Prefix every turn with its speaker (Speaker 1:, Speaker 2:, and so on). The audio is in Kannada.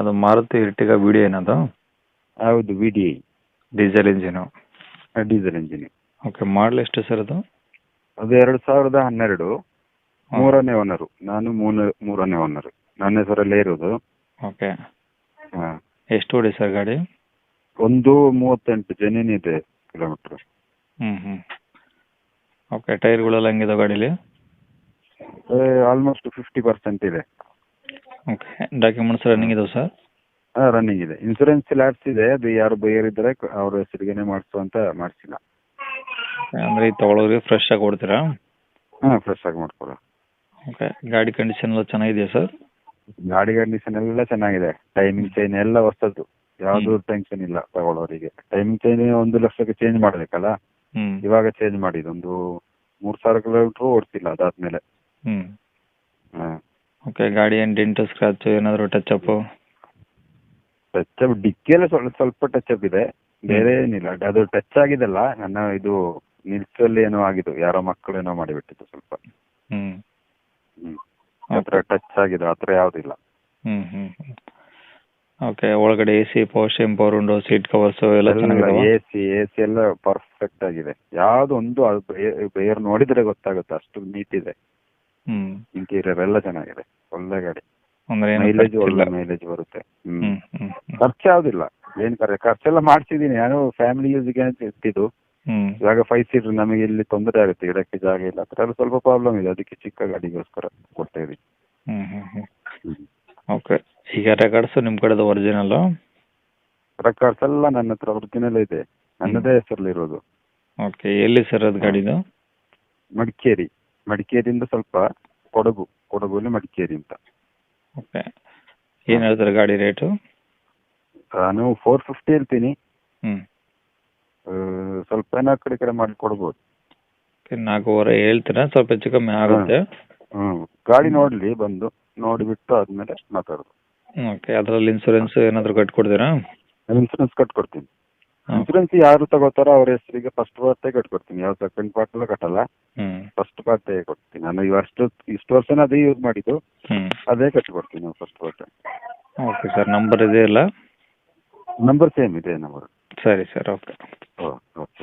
Speaker 1: ಅದು ಮಾರುತಿ ಇರ್ಟಿಗಾ ವಿ ಡಿ ಏನದು?
Speaker 2: ಹೌದು, V D I
Speaker 1: diesel engine.
Speaker 2: Diesel engine.
Speaker 1: Okay, model ಎಷ್ಟು ಸರ್ ಅದು?
Speaker 2: ಅದು 2012 ಮೂರನೇ ಓನರು. ನಾನು ಮೂರನೇ ಓನರು. ನನ್ನ ಹೆಸರಲ್ಲೇ ಇರೋದು.
Speaker 1: ಓಕೆ,
Speaker 2: ಹಾಂ.
Speaker 1: ಎಷ್ಟು ಓಡಿ ಸರ್ ಗಾಡಿ?
Speaker 2: 138 ಜೆನ್ಯೂನ್ ಇದೆ ಕಿಲೋಮೀಟ್ರ್.
Speaker 1: ಹ್ಞೂ. ಓಕೆ, ಟೈರ್ಗಳೆಲ್ಲ ಹೆಂಗಿದೆ ಗಾಡೀಲಿ?
Speaker 2: ಆಲ್ಮೋಸ್ಟ್ 50% ಇದೆ.
Speaker 1: ಓಕೆ, ಡಾಕ್ಯುಮೆಂಟ್ಸ್ ರನ್ನಿಂಗ್ ಇದಾವೆ ಸರ್?
Speaker 2: ಹಾಂ, ರನ್ನಿಂಗ್ ಇದೆ. ಇನ್ಸೂರೆನ್ಸ್ ಲ್ಯಾಪ್ಸ್ ಇದೆ. ಅದು ಯಾರು ಬೈಯರ್ ಇದ್ದರೆ ಅವ್ರ ಹೆಸರಿಗೇನೆ ಮಾಡಿಸುವಂತ ಮಾಡಿಸಿಲ್ಲ.
Speaker 1: ಅಂದರೆ ಈಗ ತೊಗೊಳೋರಿಗೆ ಫ್ರೆಶ್ ಆಗಿ ಕೊಡ್ತೀರಾ?
Speaker 2: ಹಾಂ, ಫ್ರೆಶ್ ಆಗಿ ಮಾಡ್ಕೊಡೋ.
Speaker 1: ಓಕೆ, ಗಾಡಿ ಕಂಡೀಷನ್ ಎಲ್ಲ ಚೆನ್ನಾಗಿದೆಯಾ ಸರ್?
Speaker 2: ಗಾಡಿ ಕಂಡೀಷನ್ ಎಲ್ಲ ಚೆನ್ನಾಗಿದೆ. ಟೈಮಿಂಗ್ ಚೈನ್ ಎಲ್ಲ ಹೊಸದು. ಯಾವುದು ಟೆನ್ಷನ್ ಇಲ್ಲ ತಗೊಳ್ಳೋರಿಗೆ. ಟೈಮಿಂಗ್ ಚೈನ್ 1 ಲಕ್ಷಕ್ಕೆ ಚೇಂಜ್ ಮಾಡಬೇಕಲ್ಲ, ಇವಾಗ ಚೇಂಜ್ ಮಾಡಿದ್ದು. ಒಂದು 3,000 ಕಿಲೋಮೀಟ್ರ್ ಓಡಿಸಿಲ್ಲ ಅದಾದ್ಮೇಲೆ. ಹಾಂ.
Speaker 1: ಓಕೆ, ಗಾಡಿ ಏನು ಡೆಂಟು ಸ್ಕ್ರಾಚು ಏನಾದರೂ ಟಚಪ್ಪು?
Speaker 2: ಟಚ್ ಡಿಕ್ಕಿಯಲ್ಲ ಸ್ವಲ್ಪ ಟಚ್ ಅಪ್ ಇದೆ, ಬೇರೆ ಏನಿಲ್ಲ. ಅದು ಟಚ್ ಆಗಿದೆಲ್ಲ, ನನ್ನ ಇದು ನಿಲ್ಸಲ್ಲಿ ಏನೋ ಆಗಿದ್ದು, ಯಾರೋ ಮಕ್ಕಳೇನೋ ಮಾಡಿಬಿಟ್ಟಿದ್ದು ಸ್ವಲ್ಪ. ಹತ್ರ ಟಚ್ ಆಗಿದೆ, ಆ ಥರ ಯಾವುದಿಲ್ಲ.
Speaker 1: ಓಕೆ, ಒಳಗಡೆ A C, power steering, power window, seat covers ಎಲ್ಲ ಚೆನ್ನಾಗಿದೆ?
Speaker 2: ಎ ಸಿ ಎಲ್ಲ ಪರ್ಫೆಕ್ಟ್ ಆಗಿದೆ. ಯಾವುದು ಒಂದು ಅದು ಬೇರೆ ನೋಡಿದ್ರೆ ಗೊತ್ತಾಗುತ್ತೆ, ಅಷ್ಟು ನೀಟ್ ಇದೆ. ಇಂಟೀರಿಯರ್ ಎಲ್ಲ ಚೆನ್ನಾಗಿದೆ. ಒಳ್ಳೆ ಗಾಡಿ. ಮೈಲೇಜ್ ಒಳ್ಳೆ ಮೈಲೇಜ್ ಬರುತ್ತೆ. ಖರ್ಚು ಯಾವುದಿಲ್ಲ. ಏನು ಖರ್ಚೆಲ್ಲ ಮಾಡಿಸಿದ್ದೀನಿ ನಾನು, ಫ್ಯಾಮಿಲಿ ಯೂಸ್ಗೆ ಅಂತ ಇರ್ತಿದ್ದು. ಇವಾಗ 5 ಸೀಟರ್ ನಮಗೆ ಇಲ್ಲಿ ತೊಂದರೆ ಆಗುತ್ತೆ, ಇಡಕ್ಕೆ ಜಾಗ ಇಲ್ಲ. ಆ ಥರ ಎಲ್ಲ ಸ್ವಲ್ಪ ಪ್ರಾಬ್ಲಮ್ ಇದೆ, ಅದಕ್ಕೆ ಚಿಕ್ಕ ಗಾಡಿಗೋಸ್ಕರ ಕೊಡ್ತಾ ಇದ್ದೀವಿ.
Speaker 1: ಓಕೆ, ಈಗ ರೆಕಾರ್ಡ್ಸು ನಿಮ್ಮ ಕಡೆದು ಒರಿಜಿನಲ್ಲು?
Speaker 2: ರೆಕಾರ್ಡ್ಸ್ ಎಲ್ಲ ನನ್ನ ಹತ್ರ ಒರಿಜಿನಲ್ ಇದೆ, ನನ್ನದೇ ಹೆಸರಲ್ಲಿರೋದು.
Speaker 1: ಓಕೆ, ಎಲ್ಲಿ ಸರ್ ಅದು ಗಾಡಿದು?
Speaker 2: ಮಡಿಕೇರಿಯಿಂದ ಸ್ವಲ್ಪ ಕೊಡಗಲ್ಲಿ ಮಡಿಕೇರಿ ಅಂತ.
Speaker 1: ಓಕೆ, ಏನು ಹೇಳ್ತಾರೆ ಗಾಡಿ ರೇಟು?
Speaker 2: ನಾನು 450 ಹೇಳ್ತೀನಿ. ಸ್ವಲ್ಪ ಏನೋ ಕಡೆ ಮಾಡಿ ಕೊಡ್ಬೋದು.
Speaker 1: 4.5 ಹೇಳ್ತೀರಾ? ಸ್ವಲ್ಪ ಹೆಚ್ಚು ಕಮ್ಮಿ ಆಗುತ್ತೆ.
Speaker 2: ಗಾಡಿ ನೋಡಲಿ, ಬಂದು ನೋಡಿಬಿಟ್ಟು ಆದಮೇಲೆ ಮಾತಾಡೋದು.
Speaker 1: ಓಕೆ, ಅದರಲ್ಲಿ ಇನ್ಸೂರೆನ್ಸ್ ಏನಾದರೂ ಕಟ್ಕೊಡ್ತೀರಾ?
Speaker 2: ಇನ್ಸೂರೆನ್ಸ್ ಕಟ್ಕೊಡ್ತೀನಿ. ಇನ್ಸೂರೆನ್ಸ್ ಯಾರು ತಗೋತಾರೋ ಅವ್ರ ಹೆಸರಿಗೆ ಫಸ್ಟ್ ಪಾರ್ಟೇ ಕಟ್ಕೊಡ್ತೀನಿ. ಯಾವ ಸೆಕೆಂಡ್ ಪಾರ್ಟ್ ಎಲ್ಲ ಕಟ್ಟಲ್ಲ, ಫಸ್ಟ್ ಪಾರ್ಟೇ ಕೊಡ್ತೀನಿ. ನಾನು ಇಷ್ಟು ವರ್ಷನ ಅದೇ ಯೂಸ್ ಮಾಡಿದ್ದು, ಅದೇ ಕಟ್ಕೊಡ್ತೀನಿ first part.
Speaker 1: Okay sir, number ಇದೆಯಲ್ಲ?
Speaker 2: ನಂಬರ್ ಸೇಮ್ ಇದೆ ನಂಬರ್.
Speaker 1: ಸರಿ ಸರ್, ಓಕೆ.
Speaker 2: ಓಕೆ.